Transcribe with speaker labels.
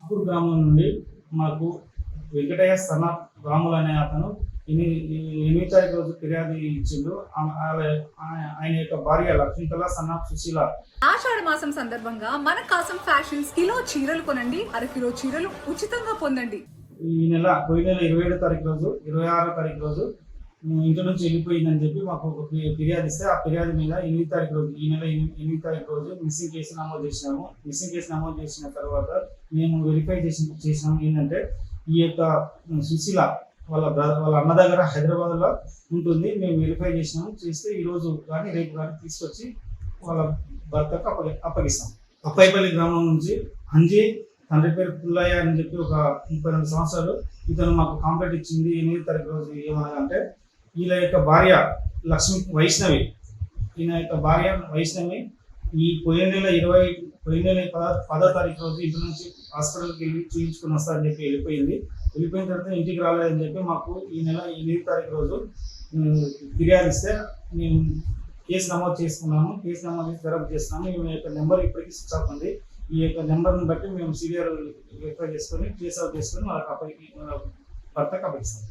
Speaker 1: చిత్తూరు గ్రామం నుండి మాకు వెంకటయ్య సన్న రాములు అనే అతను 8వ తారీఖు రోజు ఫిర్యాదు ఇచ్చిండు. ఆయన యొక్క భార్య లక్ష్మీకళ సన్న సుశీల.
Speaker 2: ఆషాఢ మాసం సందర్భంగా మన కాసం ఫ్యాషన్స్ కిలో చీరలు కొనండి, అరకిలో చీరలు ఉచితంగా పొందండి.
Speaker 1: పోయిన నెల 27వ తారీఖు రోజు 26వ తారీఖు రోజు ఇంటి నుంచి వెళ్ళిపోయిందని చెప్పి మాకు ఒక ఫిర్యాదు ఇస్తే, ఆ ఫిర్యాదు మీద 8వ తారీఖు రోజు ఈ నెల 8వ తారీఖు రోజు మిస్సింగ్ కేసు నమోదు చేసినాము. మిస్సింగ్ కేసు నమోదు చేసిన తర్వాత మేము వెరిఫై చేసినాము. ఏంటంటే ఈ యొక్క సుశీల వాళ్ళ అన్న దగ్గర హైదరాబాద్లో ఉంటుంది. మేము వెరిఫై చేస్తే ఈరోజు కానీ రేపు కానీ తీసుకొచ్చి వాళ్ళ భర్తకు అప్పగిస్తాం. అప్పాయిపల్లి గ్రామం నుంచి అంజీ, తండ్రి పేరు పుల్లయ్య అని చెప్పి ఒక 32 సంవత్సరాలు ఇతను మాకు కాంప్లైంట్ ఇచ్చింది. 8వ తారీఖు రోజు ఏమనగా వీళ్ళ యొక్క భార్య లక్ష్మి వైష్ణవి, ఈయన యొక్క భార్య వైష్ణవి ఈ పోయిన నెల 10వ తారీఖు రోజు ఇంటి నుంచి హాస్పిటల్కి వెళ్ళి చూపించుకుని వస్తారని చెప్పి వెళ్ళిపోయిన తర్వాత ఇంటికి రాలేదని చెప్పి మాకు ఈ నెల 8వ తారీఖు రోజు ఫిర్యాదు ఇస్తే మేము కేసు నమోదు చేసుకున్నాము. కేసు నమోదు చేసి దర్యాప్తు చేస్తున్నాము. ఈ యొక్క నెంబర్ ఇప్పటికీ స్విచ్ ఆఫ్ ఉంది. ఈ యొక్క నెంబర్ని బట్టి మేము సీరియల్ వెరిఫై చేసుకొని కేసు అవుట్ చేసుకొని వాళ్ళకి భర్తకు అప్పగిస్తాం.